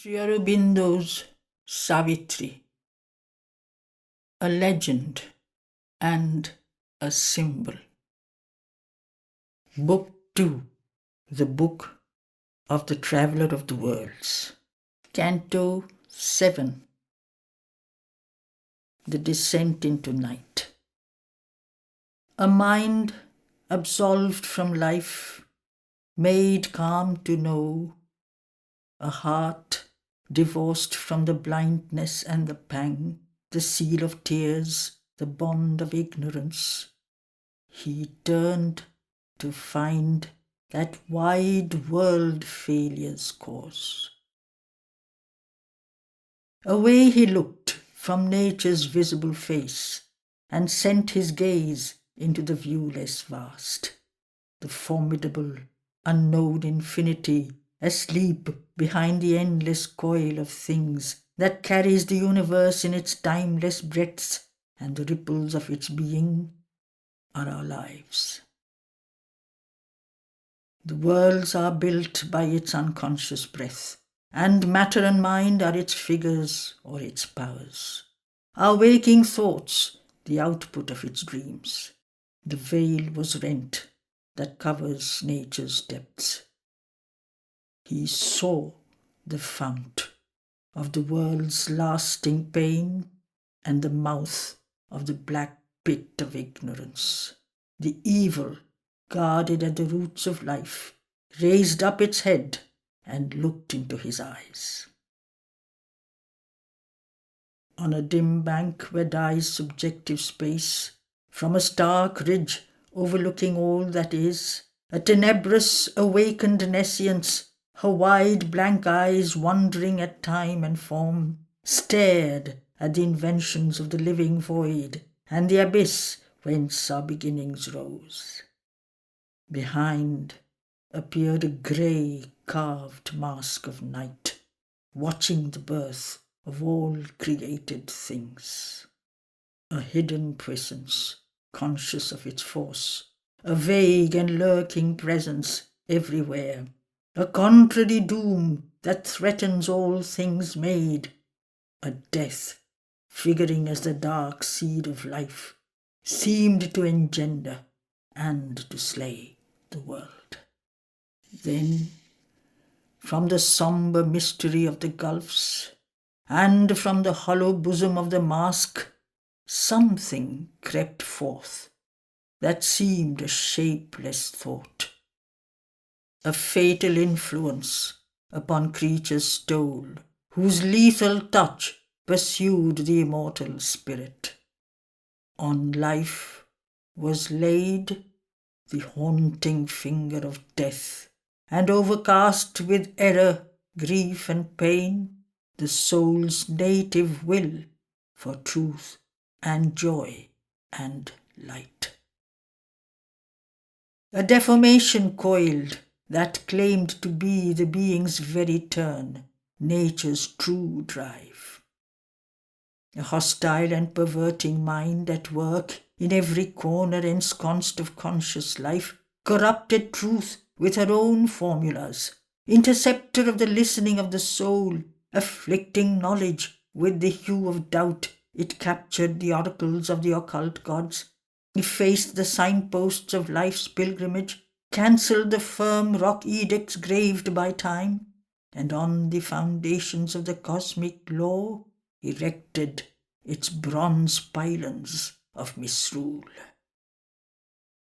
Sri Aurobindo's Savitri, a legend and a symbol. Book 2, the Book of the Traveller of the Worlds. Canto 7, the Descent into Night. A mind absolved from life, made calm to know, a heart divorced from the blindness and the pang, the seal of tears, the bond of ignorance. He turned to find that wide world failure's cause. Away he looked from nature's visible face, and sent his gaze into the viewless vast, the formidable, unknown infinity, asleep behind the endless coil of things that carries the universe in its timeless breadths, and the ripples of its being are our lives. The worlds are built by its unconscious breath, and matter and mind are its figures or its powers. Our waking thoughts, the output of its dreams. The veil was rent that covers nature's depths. He saw the fount of the world's lasting pain and the mouth of the black pit of ignorance. The evil guarded at the roots of life raised up its head and looked into his eyes. On a dim bank where dies subjective space, from a stark ridge overlooking all that is, a tenebrous awakened nescience, her wide blank eyes wandering at time and form, stared at the inventions of the living void and the abyss whence our beginnings rose. Behind appeared a grey carved mask of night, watching the birth of all created things. A hidden presence, conscious of its force, a vague and lurking presence everywhere, a contrary doom that threatens all things made, a death figuring as the dark seed of life, seemed to engender and to slay the world. Then, from the sombre mystery of the gulfs, and from the hollow bosom of the mask, something crept forth that seemed a shapeless thought. A fatal influence upon creatures stole, whose lethal touch pursued the immortal spirit. On life was laid the haunting finger of death, and overcast with error, grief and pain, the soul's native will for truth and joy and light. A deformation coiled that claimed to be the being's very turn, nature's true drive. A hostile and perverting mind at work in every corner ensconced of conscious life, corrupted truth with her own formulas, interceptor of the listening of the soul, afflicting knowledge with the hue of doubt. It captured the oracles of the occult gods, effaced the signposts of life's pilgrimage, cancelled the firm rock edicts graved by time, and on the foundations of the cosmic law erected its bronze pylons of misrule.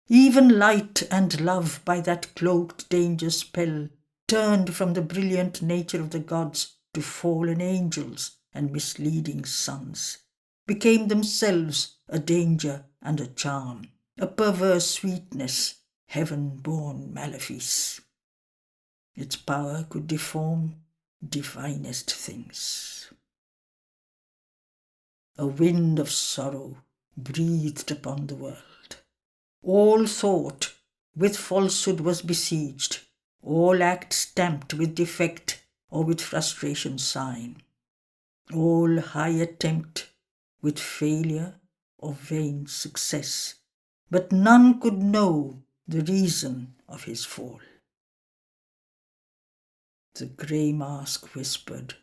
Even light and love by that cloaked danger spell turned from the brilliant nature of the gods to fallen angels and misleading sons, became themselves a danger and a charm, a perverse sweetness, heaven-born malefice. Its power could deform divinest things. A wind of sorrow breathed upon the world. All thought with falsehood was besieged, all act stamped with defect or with frustration sign, all high attempt with failure or vain success, but none could know the reason of his fall. The grey mask whispered,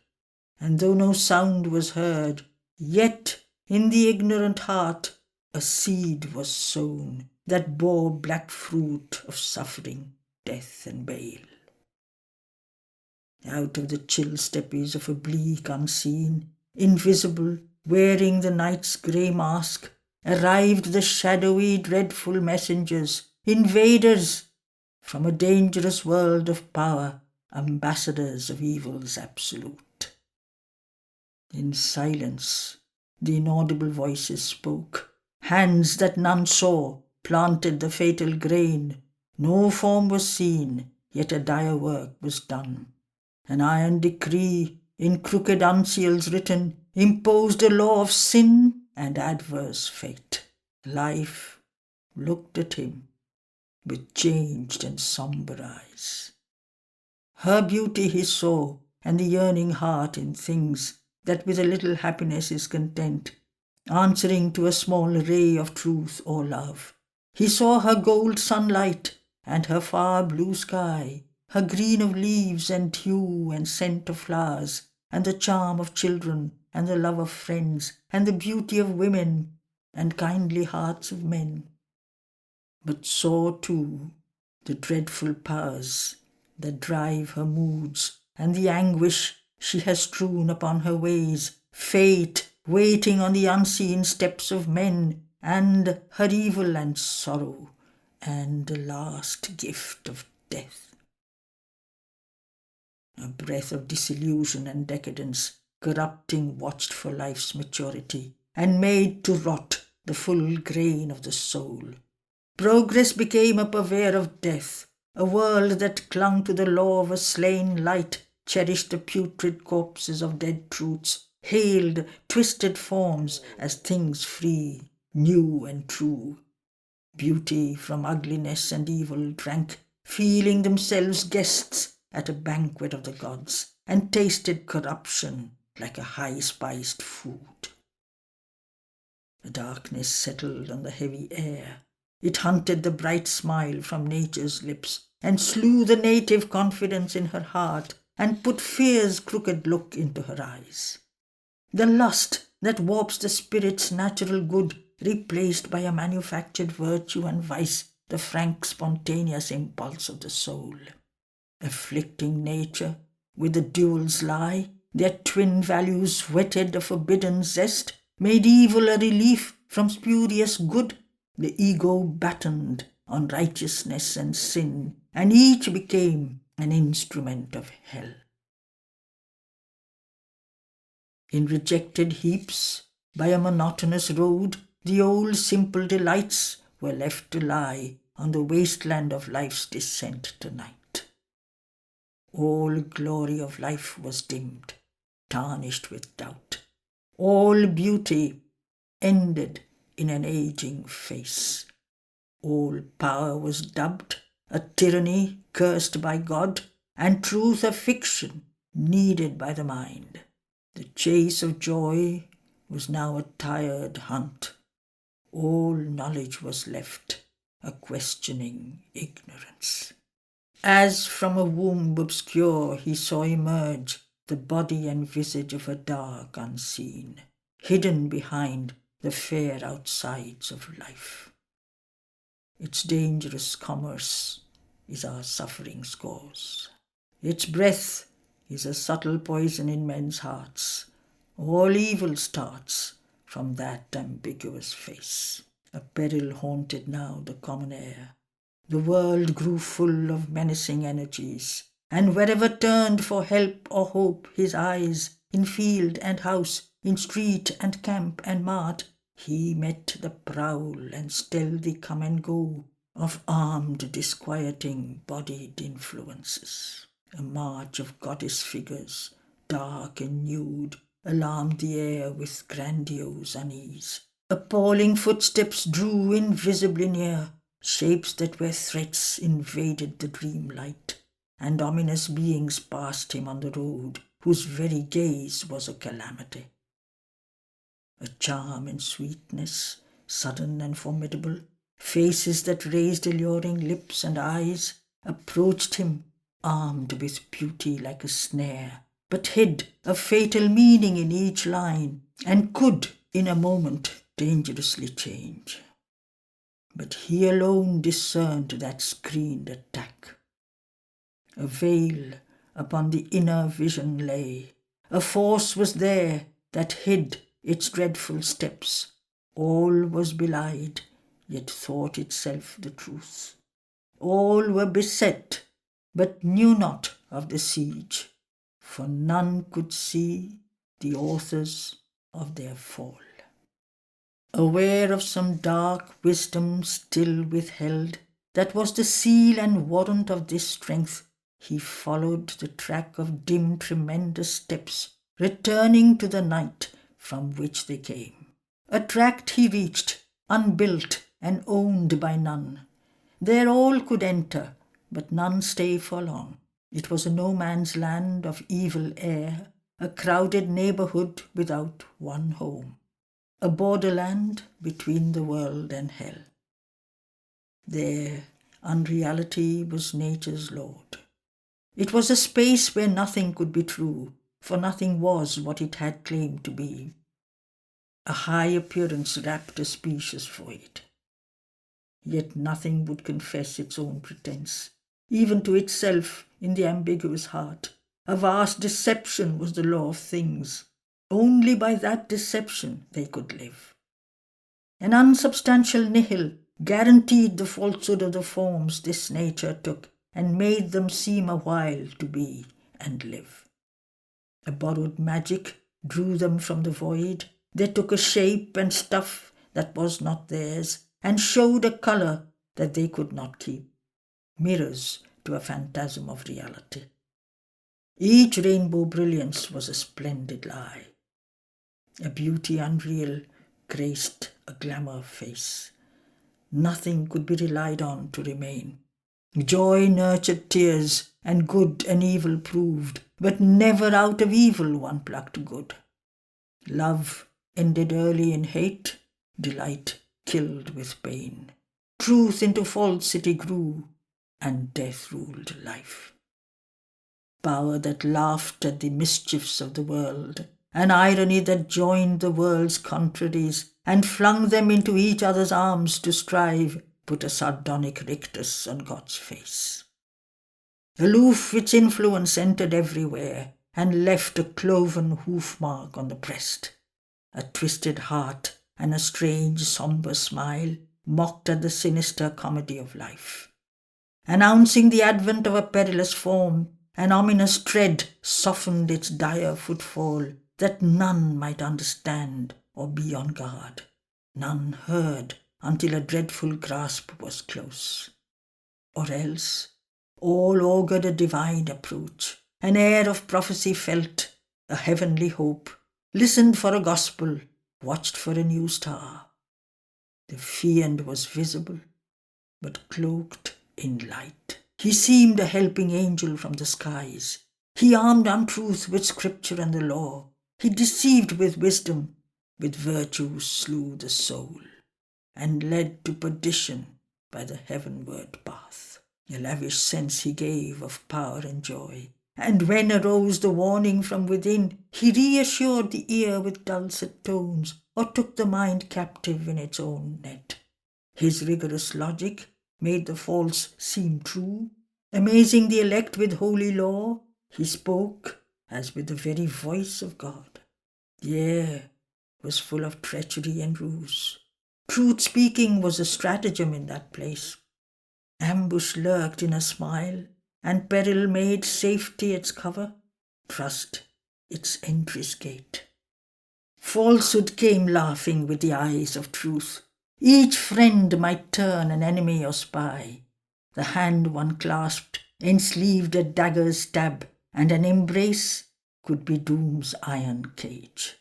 and though no sound was heard, yet in the ignorant heart a seed was sown that bore black fruit of suffering, death and bale. Out of the chill steppes of a bleak unseen, invisible, wearing the night's grey mask, arrived the shadowy, dreadful messengers, invaders from a dangerous world of power, ambassadors of evil's absolute. In silence, the inaudible voices spoke. Hands that none saw planted the fatal grain. No form was seen, yet a dire work was done. An iron decree, in crooked uncials written, imposed a law of sin and adverse fate. Life looked at him with changed and sombre eyes. Her beauty he saw, and the yearning heart in things that with a little happiness is content, answering to a small ray of truth or love. He saw her gold sunlight and her far blue sky, her green of leaves and hue and scent of flowers, and the charm of children, and the love of friends, and the beauty of women, and kindly hearts of men. But saw too the dreadful powers that drive her moods, and the anguish she has strewn upon her ways, fate waiting on the unseen steps of men, and her evil and sorrow, and the last gift of death. A breath of disillusion and decadence, corrupting watched for life's maturity, and made to rot the full grain of the soul. Progress became a purveyor of death, a world that clung to the law of a slain light, cherished the putrid corpses of dead truths, hailed twisted forms as things free, new and true. Beauty from ugliness and evil drank, feeling themselves guests at a banquet of the gods, and tasted corruption like a high-spiced food. The darkness settled on the heavy air. It hunted the bright smile from nature's lips, and slew the native confidence in her heart, and put fear's crooked look into her eyes. The lust that warps the spirit's natural good, replaced by a manufactured virtue and vice, the frank spontaneous impulse of the soul. Afflicting nature with the dual's lie, their twin values whetted a forbidden zest, made evil a relief from spurious good, the ego battened on righteousness and sin, and each became an instrument of hell. In rejected heaps, by a monotonous road, the old simple delights were left to lie on the wasteland of life's descent tonight. All glory of life was dimmed, tarnished with doubt. All beauty ended in an aging face. All power was dubbed a tyranny cursed by God, and truth a fiction needed by the mind. The chase of joy was now a tired hunt. All knowledge was left a questioning ignorance. As from a womb obscure he saw emerge the body and visage of a dark unseen, hidden behind the fair outsides of life. Its dangerous commerce is our suffering's cause. Its breath is a subtle poison in men's hearts. All evil starts from that ambiguous face. A peril haunted now the common air. The world grew full of menacing energies, and wherever turned for help or hope his eyes, in field and house, in street and camp and mart, he met the prowl and stealthy come and go of armed, disquieting, bodied influences. A march of goddess figures, dark and nude, alarmed the air with grandiose unease. Appalling footsteps drew invisibly near. Shapes that were threats invaded the dream light, and ominous beings passed him on the road, whose very gaze was a calamity. A charm and sweetness, sudden and formidable, faces that raised alluring lips and eyes, approached him, armed with beauty like a snare, but hid a fatal meaning in each line, and could, in a moment, dangerously change. But he alone discerned that screened attack. A veil upon the inner vision lay. A force was there that hid its dreadful steps. All was belied, yet thought itself the truth. All were beset, but knew not of the siege, for none could see the authors of their fall. Aware of some dark wisdom still withheld, that was the seal and warrant of this strength, he followed the track of dim tremendous steps, returning to the night from which they came. A tract he reached, unbuilt and owned by none. There all could enter, but none stay for long. It was a no-man's land of evil air, a crowded neighbourhood without one home, a borderland between the world and hell. There, unreality was nature's lord. It was a space where nothing could be true, for nothing was what it had claimed to be. A high appearance wrapped a specious void. Yet nothing would confess its own pretence, even to itself in the ambiguous heart. A vast deception was the law of things. Only by that deception they could live. An unsubstantial nihil guaranteed the falsehood of the forms this nature took and made them seem a while to be and live. A borrowed magic drew them from the void. They took a shape and stuff that was not theirs and showed a colour that they could not keep, mirrors to a phantasm of reality. Each rainbow brilliance was a splendid lie. A beauty unreal graced a glamour face. Nothing could be relied on to remain. Joy nurtured tears, and good and evil proved, but never out of evil one plucked good. Love ended early in hate, delight killed with pain. Truth into falsity grew, and death ruled life. Power that laughed at the mischiefs of the world, an irony that joined the world's contraries and flung them into each other's arms to strive, put a sardonic rictus on God's face. Aloof its influence entered everywhere and left a cloven hoof mark on the breast. A twisted heart and a strange sombre smile mocked at the sinister comedy of life. Announcing the advent of a perilous form, an ominous tread softened its dire footfall, that none might understand or be on guard. None heard until a dreadful grasp was close. Or else all augured a divine approach, an air of prophecy felt, a heavenly hope, listened for a gospel, watched for a new star. The fiend was visible, but cloaked in light. He seemed a helping angel from the skies. He armed untruth with scripture and the law. He deceived with wisdom, with virtue slew the soul, and led to perdition by the heavenward path. A lavish sense he gave of power and joy, and when arose the warning from within, he reassured the ear with dulcet tones, or took the mind captive in its own net. His rigorous logic made the false seem true. Amazing the elect with holy law, he spoke as with the very voice of God. The air was full of treachery and ruse. Truth-speaking was a stratagem in that place. Ambush lurked in a smile, and peril made safety its cover, trust its entry's gate. Falsehood came laughing with the eyes of truth. Each friend might turn an enemy or spy. The hand one clasped ensleeved a dagger's stab, and an embrace could be doom's iron cage.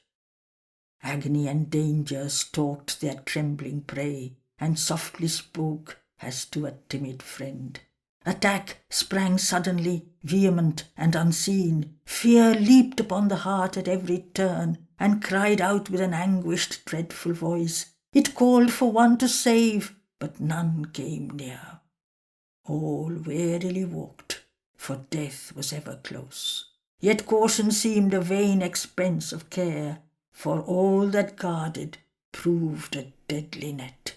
Agony and danger stalked their trembling prey, and softly spoke as to a timid friend. Attack sprang suddenly, vehement and unseen. Fear leaped upon the heart at every turn, and cried out with an anguished, dreadful voice. It called for one to save, but none came near. All warily walked, for death was ever close. Yet caution seemed a vain expense of care, for all that guarded proved a deadly net.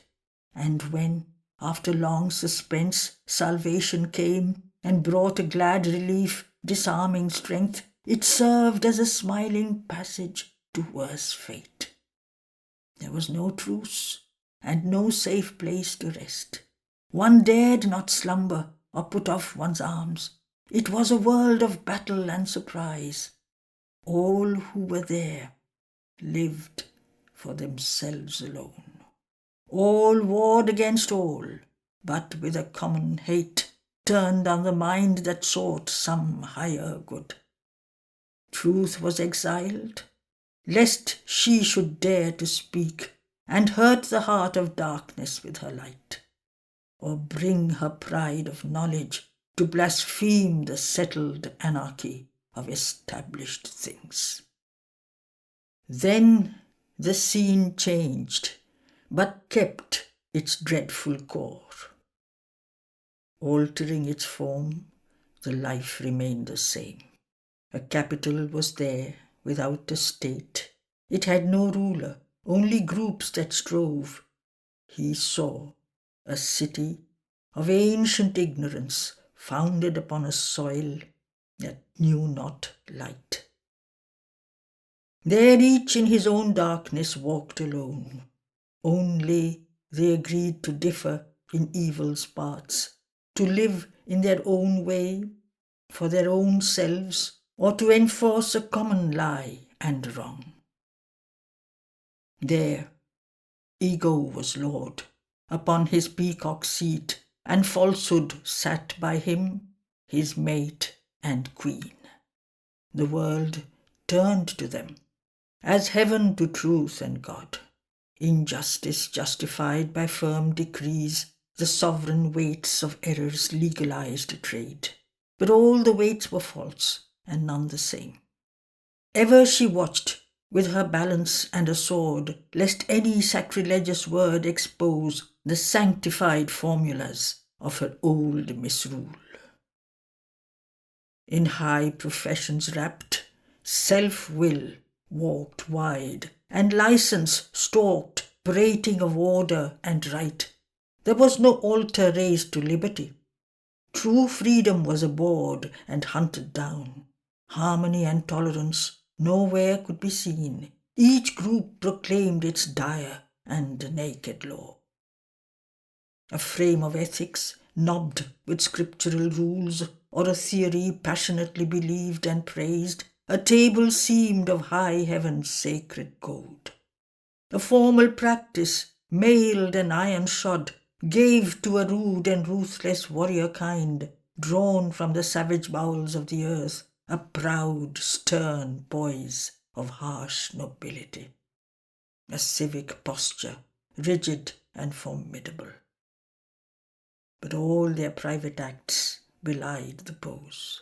And when, after long suspense, salvation came and brought a glad relief, disarming strength, it served as a smiling passage to worse fate. There was no truce, and no safe place to rest. One dared not slumber or put off one's arms. It was a world of battle and surprise. All who were there lived for themselves alone. All warred against all, but with a common hate turned on the mind that sought some higher good. Truth was exiled, lest she should dare to speak and hurt the heart of darkness with her light, or bring her pride of knowledge to blaspheme the settled anarchy of established things. Then the scene changed, but kept its dreadful core. Altering its form, the life remained the same. A capital was there without a state. It had no ruler, only groups that strove. He saw a city of ancient ignorance, founded upon a soil that knew not light. There each in his own darkness walked alone. Only they agreed to differ in evil's parts, to live in their own way, for their own selves, or to enforce a common lie and wrong. There, ego was lord upon his peacock seat, and falsehood sat by him, his mate and queen. The world turned to them, as heaven to truth and God. Injustice justified by firm decrees, the sovereign weights of errors legalized trade. But all the weights were false, and none the same. Ever she watched, with her balance and a sword, lest any sacrilegious word expose the sanctified formulas of her old misrule. In high professions wrapped, self-will walked wide, and license stalked, prating of order and right. There was no altar raised to liberty. True freedom was abhorred and hunted down. Harmony and tolerance nowhere could be seen. Each group proclaimed its dire and naked law. A frame of ethics knobbed with scriptural rules, or a theory passionately believed and praised, a table seemed of high heaven's sacred gold. A formal practice, mailed and iron-shod, gave to a rude and ruthless warrior kind, drawn from the savage bowels of the earth, a proud, stern poise of harsh nobility. A civic posture, rigid and formidable. But all their private acts belied the pose.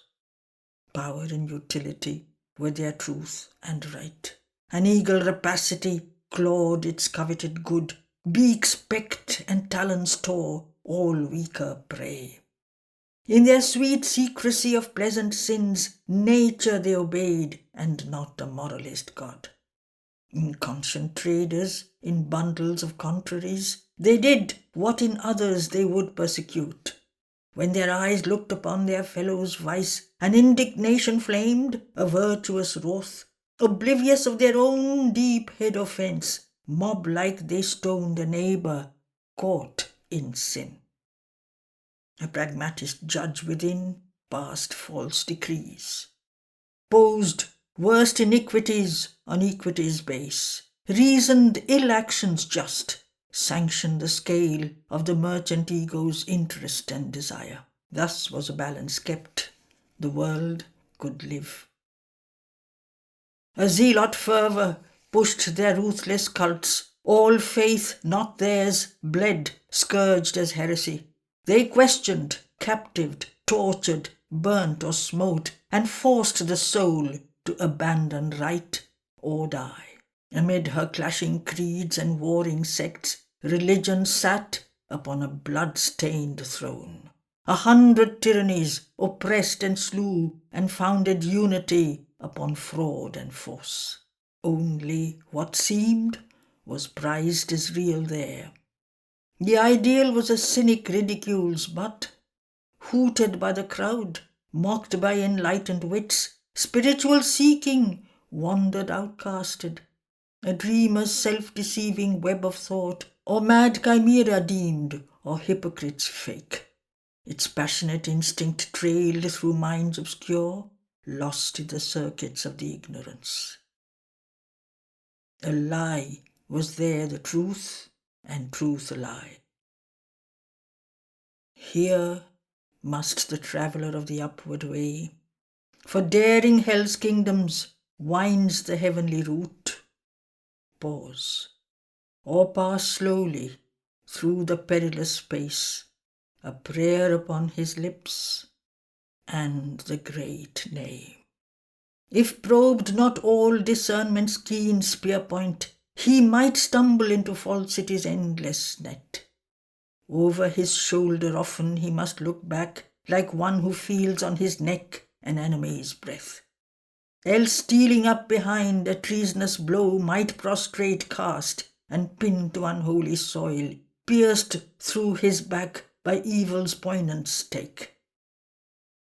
Power and utility were their truth and right. An eagle rapacity clawed its coveted good, beaks pecked and talons tore all weaker prey. In their sweet secrecy of pleasant sins, nature they obeyed, and not a moralist God. Inconscient traders in bundles of contraries, they did what in others they would persecute. When their eyes looked upon their fellows' vice, an indignation flamed, a virtuous wrath, oblivious of their own deep head offence, mob-like they stoned a neighbour caught in sin. A pragmatist judge within passed false decrees, posed worst iniquities on equity's base, reasoned ill actions just, sanctioned the scale of the merchant ego's interest and desire. Thus was a balance kept, the world could live. A zealot fervour pushed their ruthless cults, all faith not theirs bled, scourged as heresy. They questioned, captived, tortured, burnt or smote, and forced the soul to abandon right or die. Amid her clashing creeds and warring sects, religion sat upon a blood-stained throne. 100 tyrannies oppressed and slew and founded unity upon fraud and force. Only what seemed was prized as real there. The ideal was a cynic ridicule's butt, hooted by the crowd, mocked by enlightened wits. Spiritual seeking wandered outcasted, a dreamer's self-deceiving web of thought, or mad chimera deemed, or hypocrite's fake. Its passionate instinct trailed through minds obscure, lost in the circuits of the ignorance. A lie was there the truth, and truth a lie. Here must the traveller of the upward way, for daring hell's kingdoms, winds the heavenly route, pause, or pass slowly through the perilous space, a prayer upon his lips, and the great name. If probed not all discernment's keen spear point, he might stumble into falsity's endless net. Over his shoulder often he must look back, like one who feels on his neck an enemy's breath. Else stealing up behind, a treasonous blow might prostrate cast and pin to unholy soil, pierced through his back by evil's poignant stake.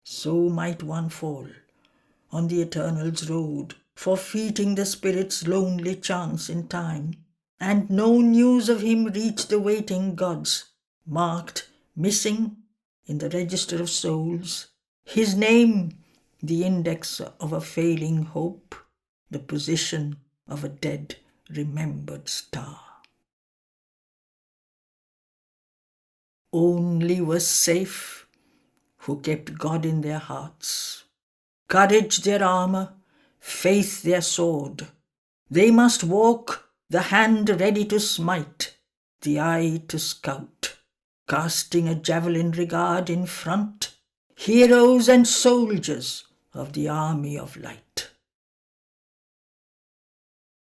So might one fall on the Eternal's road, forfeiting the spirit's lonely chance in time, and no news of him reach the waiting gods, marked missing in the register of souls, his name the index of a failing hope, the position of a dead remembered star. Only was safe who kept God in their hearts, courage their armour, faith their sword. They must walk, the hand ready to smite, the eye to scout, casting a javelin regard in front, heroes and soldiers of the army of light.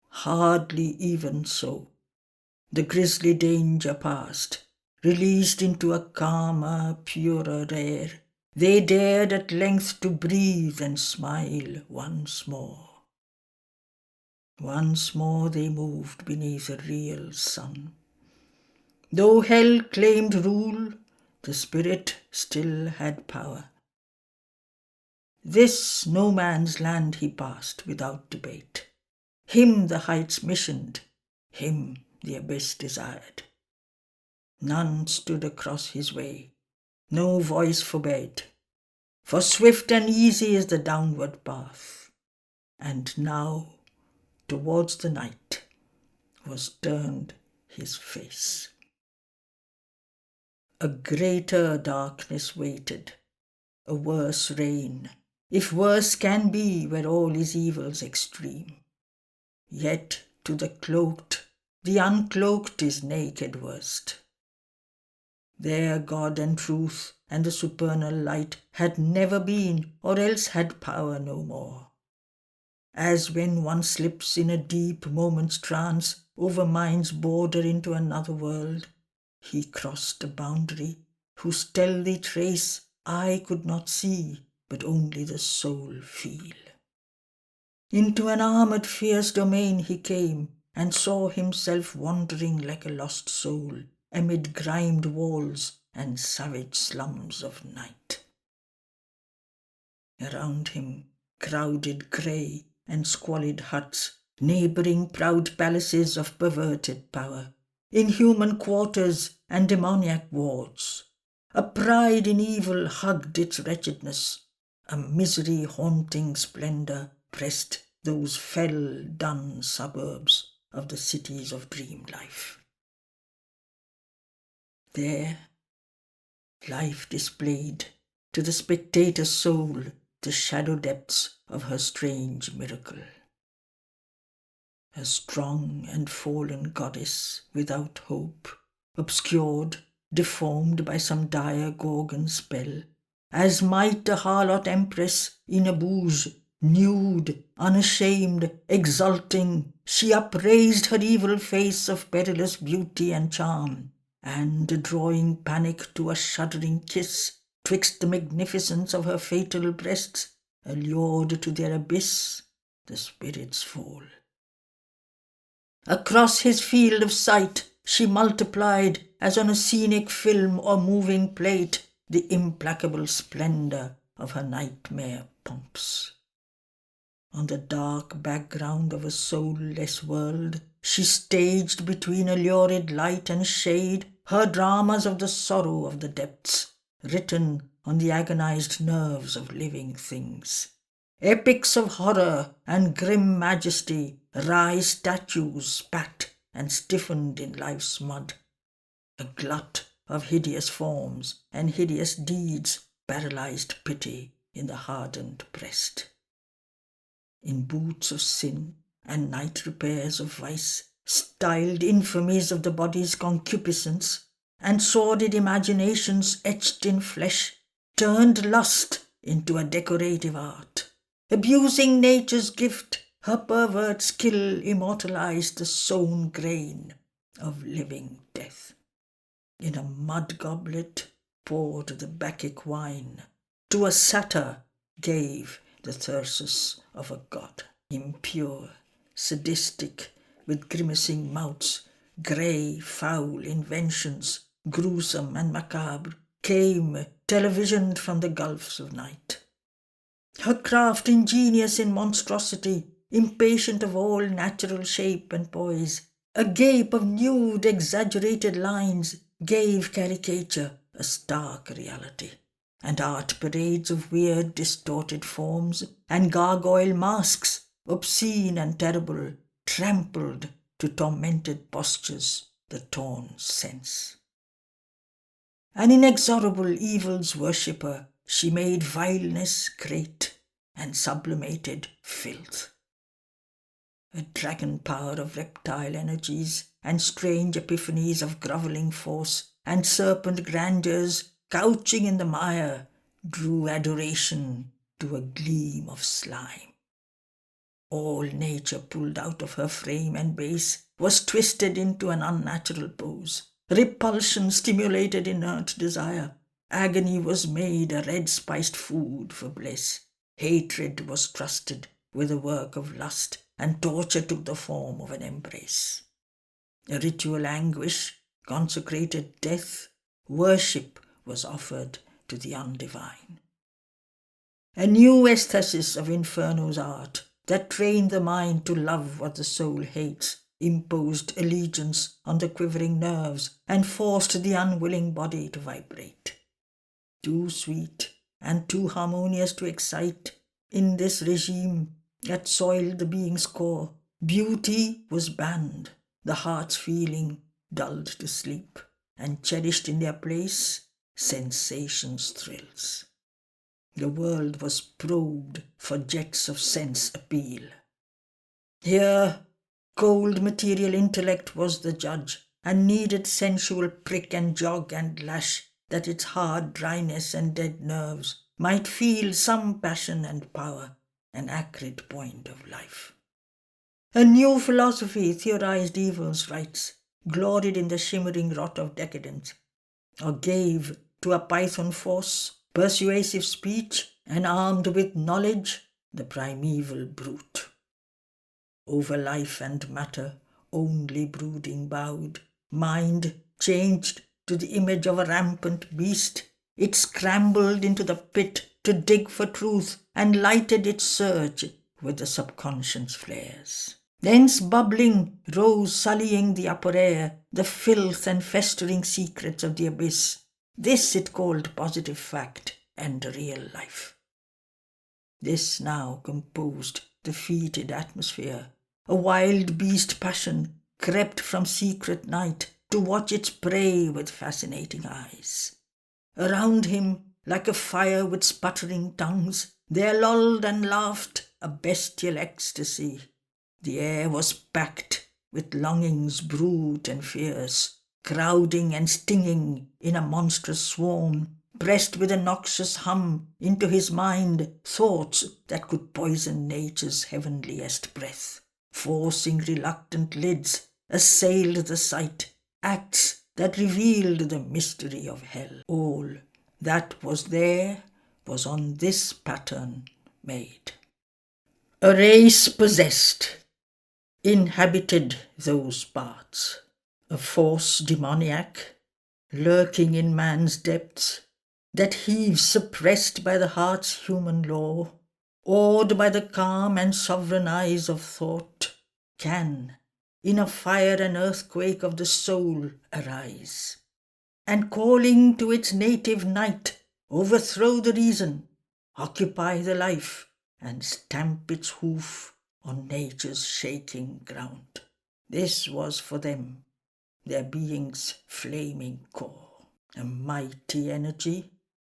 Hardly even so, the grisly danger past, released into a calmer, purer air, they dared at length to breathe and smile once more. Once more they moved beneath a real sun. Though hell claimed rule, the spirit still had power. This no man's land he passed without debate. Him the heights missioned, him the abyss desired. None stood across his way, no voice forbade, for swift and easy is the downward path. And now, towards the night, was turned his face. A greater darkness waited, a worse reign, if worse can be where all is evil's extreme. Yet to the cloaked, the uncloaked is naked worst. There God and truth and the supernal light had never been, or else had power no more. As when one slips in a deep moment's trance over mind's border into another world, he crossed a boundary whose stealthy trace eye could not see, but only the soul feel. Into an armoured fierce domain he came, and saw himself wandering like a lost soul amid grimed walls and savage slums of night. Around him crowded grey and squalid huts, neighbouring proud palaces of perverted power, inhuman quarters and demoniac wards. A pride in evil hugged its wretchedness, a misery haunting splendour pressed those fell, dun suburbs of the cities of dream life. There, life displayed to the spectator's soul the shadow depths of her strange miracle. A strong and fallen goddess without hope, obscured, deformed by some dire Gorgon spell, as might a harlot empress in a bouge, nude, unashamed, exulting, she upraised her evil face of perilous beauty and charm, and drawing panic to a shuddering kiss twixt the magnificence of her fatal breasts, allured to their abyss, the spirits fall. Across his field of sight she multiplied, as on a scenic film or moving plate, the implacable splendour of her nightmare pomps. On the dark background of a soulless world, she staged between a lurid light and shade her dramas of the sorrow of the depths, written on the agonized nerves of living things. Epics of horror and grim majesty, wry statues spat and stiffened in life's mud. A glut of hideous forms and hideous deeds paralyzed pity in the hardened breast. In boots of sin and night repairs of vice, styled infamies of the body's concupiscence, and sordid imaginations etched in flesh, turned lust into a decorative art. Abusing nature's gift, her pervert skill immortalized the sown grain of living death. In a mud goblet poured the Bacchic wine, to a satyr gave the thyrsus of a god. Impure, sadistic, with grimacing mouths, grey, foul inventions, gruesome and macabre, came televisioned from the gulfs of night. Her craft ingenious in monstrosity, impatient of all natural shape and poise, a gape of nude, exaggerated lines gave caricature a stark reality. And art parades of weird, distorted forms and gargoyle masks, obscene and terrible, trampled to tormented postures the torn sense. An inexorable evil's worshipper, she made vileness great and sublimated filth. A dragon power of reptile energies and strange epiphanies of grovelling force and serpent grandeurs couching in the mire, drew adoration to a gleam of slime. All nature pulled out of her frame and base was twisted into an unnatural pose. Repulsion stimulated inert desire. Agony was made a red-spiced food for bliss. Hatred was trusted with the work of lust, and torture took the form of an embrace. A ritual anguish consecrated death. Worship was offered to the undivine. A new aesthesis of Inferno's art that trained the mind to love what the soul hates, imposed allegiance on the quivering nerves and forced the unwilling body to vibrate. Too sweet and too harmonious to excite, in this regime that soiled the being's core, beauty was banned, the heart's feeling dulled to sleep, and cherished in their place sensation's thrills. The world was probed for jets of sense appeal. Here, cold material intellect was the judge, and needed sensual prick and jog and lash, that its hard dryness and dead nerves might feel some passion and power, an acrid point of life. A new philosophy theorized evil's rights, gloried in the shimmering rot of decadence, or gave to a python force persuasive speech, and armed with knowledge, the primeval brute. Over life and matter, only brooding bowed, mind changed to the image of a rampant beast, it scrambled into the pit to dig for truth and lighted its search with the subconscious flares. Thence bubbling rose, sullying the upper air, the filth and festering secrets of the abyss. This it called positive fact and real life. This now composed the fetid atmosphere. A wild beast passion crept from secret night to watch its prey with fascinating eyes. Around him, like a fire with sputtering tongues, there lolled and laughed a bestial ecstasy. The air was packed with longings brute and fierce, crowding and stinging in a monstrous swarm, pressed with a noxious hum into his mind thoughts that could poison nature's heavenliest breath. Forcing reluctant lids, assailed the sight, acts that revealed the mystery of hell. All that was there was on this pattern made. A race possessed, inhabited those parts, a force demoniac, lurking in man's depths, that heaves suppressed by the heart's human law, awed by the calm and sovereign eyes of thought, can, in a fire and earthquake of the soul, arise, and calling to its native night, overthrow the reason, occupy the life, and stamp its hoof on nature's shaking ground. This was for them their being's flaming core, a mighty energy,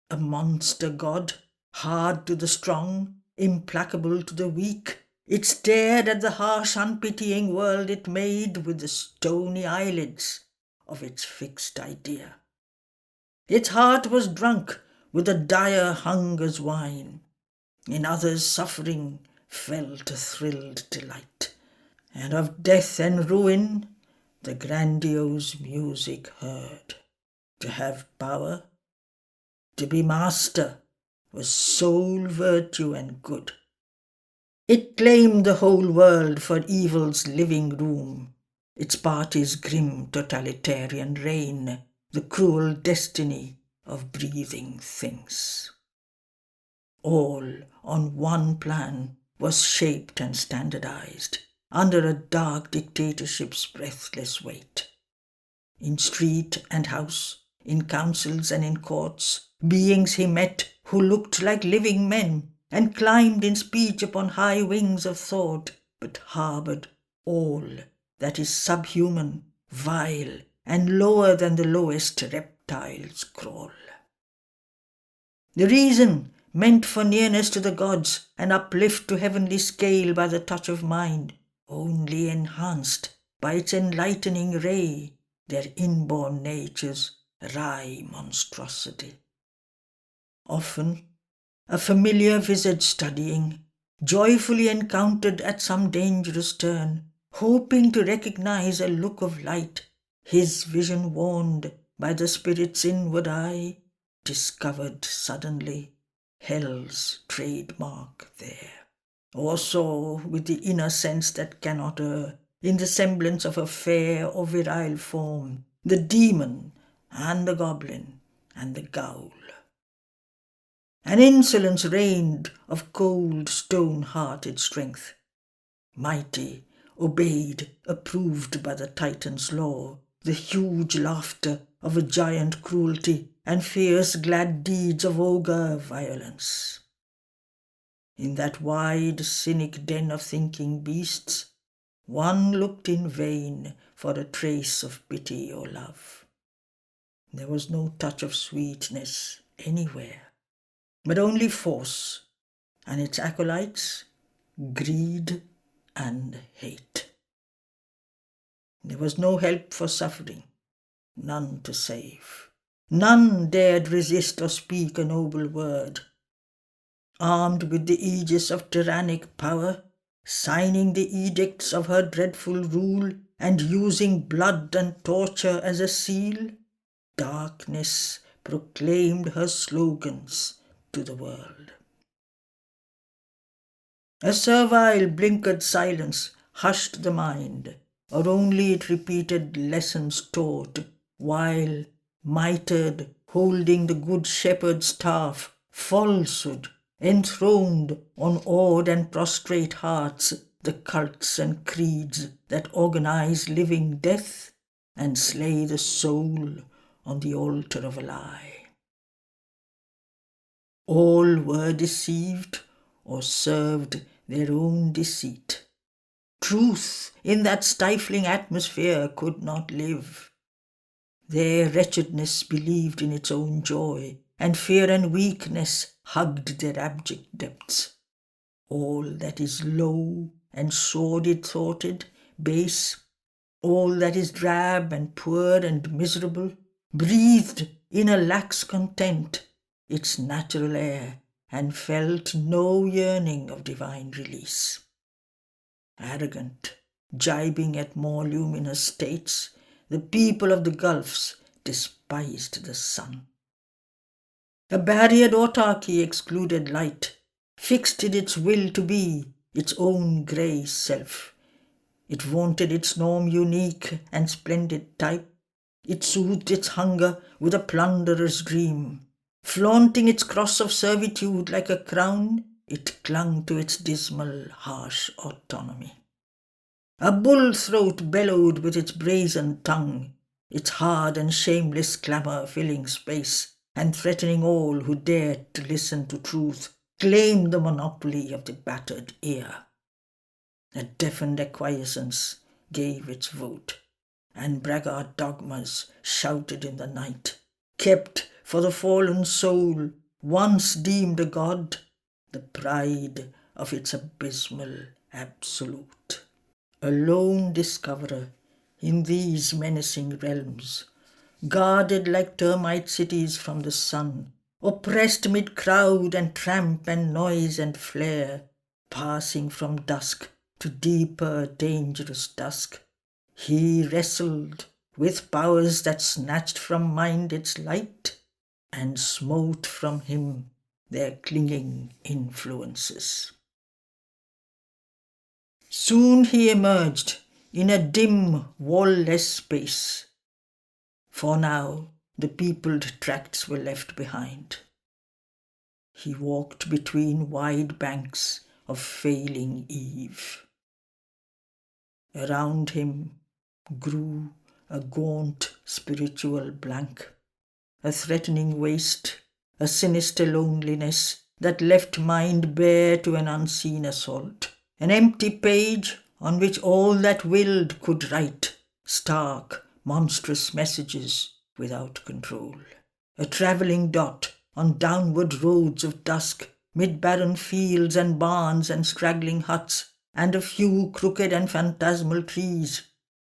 a monster god, hard to the strong, implacable to the weak. It stared at the harsh, unpitying world it made with the stony eyelids of its fixed idea. Its heart was drunk with a dire hunger's wine. In others' suffering felt a thrilled delight, and of death and ruin the grandiose music heard. To have power, to be master, was sole virtue and good. It claimed the whole world for evil's living room, its party's grim totalitarian reign, the cruel destiny of breathing things. All on one plan was shaped and standardized, under a dark dictatorship's breathless weight. In street and house, in councils and in courts, beings he met who looked like living men and climbed in speech upon high wings of thought, but harboured all that is subhuman, vile, and lower than the lowest reptiles crawl. The reason, meant for nearness to the gods and uplift to heavenly scale by the touch of mind, only enhanced by its enlightening ray their inborn nature's wry monstrosity. Often, a familiar visage studying, joyfully encountered at some dangerous turn, hoping to recognize a look of light, his vision warned by the spirit's inward eye, discovered suddenly hell's trademark there, or saw with the inner sense that cannot err, in the semblance of a fair or virile form, the demon and the goblin and the ghoul. An insolence reigned of cold, stone-hearted strength, mighty, obeyed, approved by the Titan's law, the huge laughter of a giant cruelty, and fierce glad deeds of ogre violence. In that wide, cynic den of thinking beasts, one looked in vain for a trace of pity or love. There was no touch of sweetness anywhere, but only force, and its acolytes, greed and hate. There was no help for suffering, none to save. None dared resist or speak a noble word. Armed with the aegis of tyrannic power, signing the edicts of her dreadful rule, and using blood and torture as a seal, darkness proclaimed her slogans to the world. A servile, blinkered silence hushed the mind, or only it repeated lessons taught, while, mitred, holding the good shepherd's staff, falsehood, enthroned on awed and prostrate hearts the cults and creeds that organize living death and slay the soul on the altar of a lie. All were deceived or served their own deceit. Truth in that stifling atmosphere could not live. Their wretchedness believed in its own joy, and fear and weakness hugged their abject depths. All that is low and sordid-thoughted, base, all that is drab and poor and miserable, breathed in a lax content its natural air, and felt no yearning of divine release. Arrogant, jibing at more luminous states, the people of the gulfs despised the sun. A barriered autarky excluded light, fixed in its will to be its own grey self. It vaunted its norm unique and splendid type. It soothed its hunger with a plunderer's dream. Flaunting its cross of servitude like a crown, it clung to its dismal, harsh autonomy. A bull throat bellowed with its brazen tongue, its hard and shameless clamour filling space, and threatening all who dared to listen to truth, claimed the monopoly of the battered ear. A deafened acquiescence gave its vote, and braggart dogmas shouted in the night, kept for the fallen soul, once deemed a god, the pride of its abysmal absolute. A lone discoverer in these menacing realms, guarded like termite cities from the sun, oppressed mid crowd and tramp and noise and flare, passing from dusk to deeper dangerous dusk, he wrestled with powers that snatched from mind its light and smote from him their clinging influences. Soon he emerged in a dim, wall-less space, for now the peopled tracts were left behind. He walked between wide banks of failing eve. Around him grew a gaunt spiritual blank, a threatening waste, a sinister loneliness that left mind bare to an unseen assault, an empty page on which all that willed could write stark, monstrous messages without control. A travelling dot on downward roads of dusk, mid barren fields and barns and straggling huts, and a few crooked and phantasmal trees,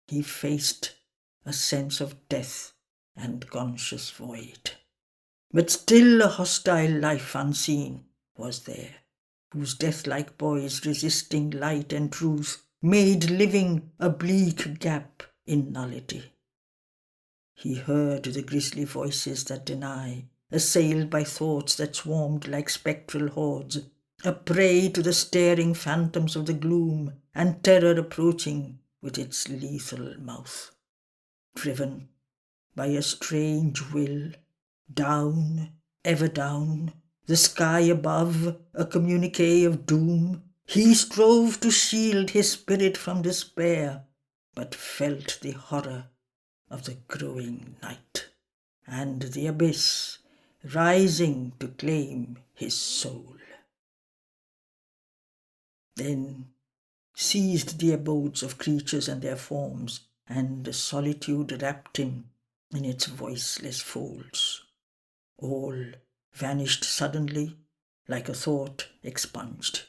he faced a sense of death and conscious void. But still a hostile life unseen was there, whose death-like boys resisting light and truth made living a bleak gap in nullity. He heard the grisly voices that deny, assailed by thoughts that swarmed like spectral hordes, a prey to the staring phantoms of the gloom, and terror approaching with its lethal mouth. Driven by a strange will, down, ever down, the sky above, a communique of doom, he strove to shield his spirit from despair, but felt the horror of the growing night, and the abyss rising to claim his soul. Then seized the abodes of creatures and their forms, and solitude wrapped him in its voiceless folds. All vanished suddenly, like a thought expunged.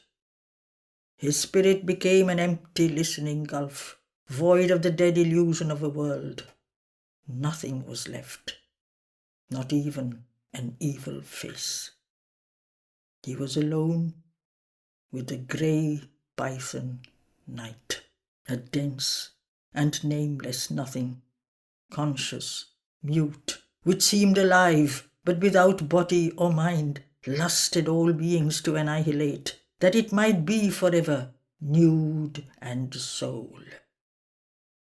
His spirit became an empty listening gulf, void of the dead illusion of a world. Nothing was left, not even an evil face. He was alone with the grey python night, a dense and nameless nothing, conscious, mute, which seemed alive, but without body or mind, lusted all beings to annihilate, that it might be forever nude and sole.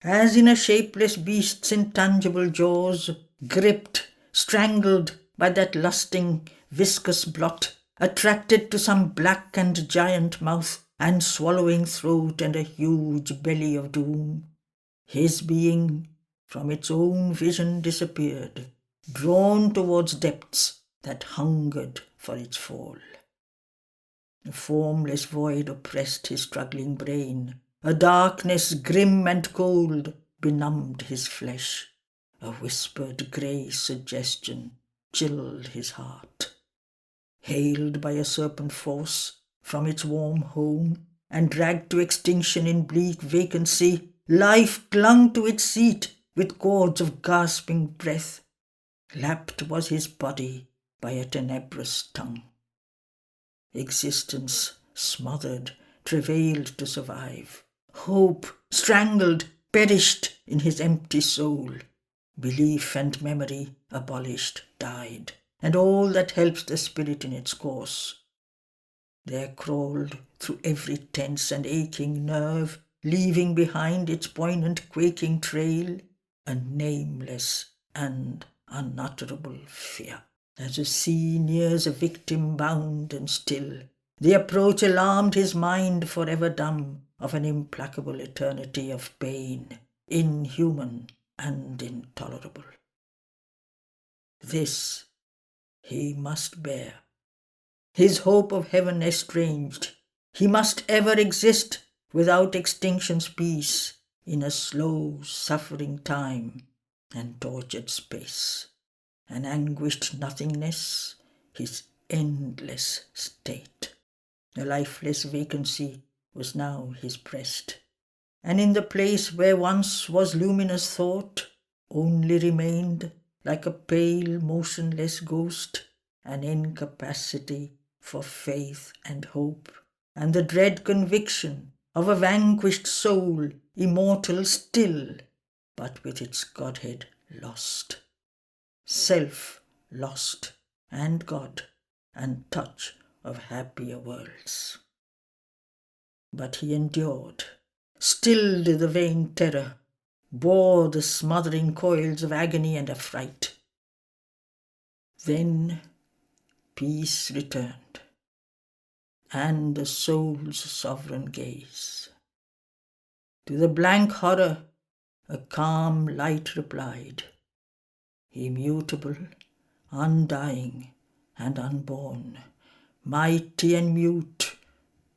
As in a shapeless beast's intangible jaws, gripped, strangled by that lusting, viscous blot, attracted to some black and giant mouth and swallowing throat and a huge belly of doom, his being from its own vision disappeared, drawn towards depths that hungered for its fall. A formless void oppressed his struggling brain, a darkness grim and cold benumbed his flesh, a whispered grey suggestion chilled his heart. Hailed by a serpent force from its warm home and dragged to extinction in bleak vacancy, life clung to its seat with cords of gasping breath. Lapped was his body by a tenebrous tongue. Existence, smothered, travailed to survive. Hope, strangled, perished in his empty soul. Belief and memory, abolished, died, and all that helps the spirit in its course. There crawled through every tense and aching nerve, leaving behind its poignant quaking trail, a nameless and unutterable fear. As a sea nears a victim bound and still, the approach alarmed his mind, forever dumb, of an implacable eternity of pain, inhuman and intolerable. This he must bear. His hope of heaven estranged, he must ever exist without extinction's peace, in a slow suffering time and tortured space, an anguished nothingness, his endless state. A lifeless vacancy was now his breast, and in the place where once was luminous thought, only remained, like a pale motionless ghost, an incapacity for faith and hope, and the dread conviction of a vanquished soul, immortal still, but with its Godhead lost. Self lost, and God, and touch of happier worlds. But he endured, stilled the vain terror, bore the smothering coils of agony and affright. Then peace returned, and the soul's sovereign gaze. To the blank horror a calm light replied, immutable, undying, and unborn, mighty and mute,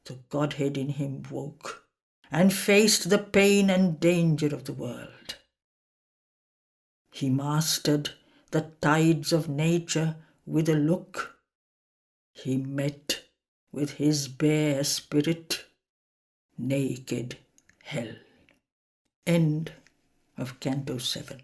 the Godhead in him woke, and faced the pain and danger of the world. He mastered the tides of nature with a look. He met with his bare spirit naked hell. End of Canto 7.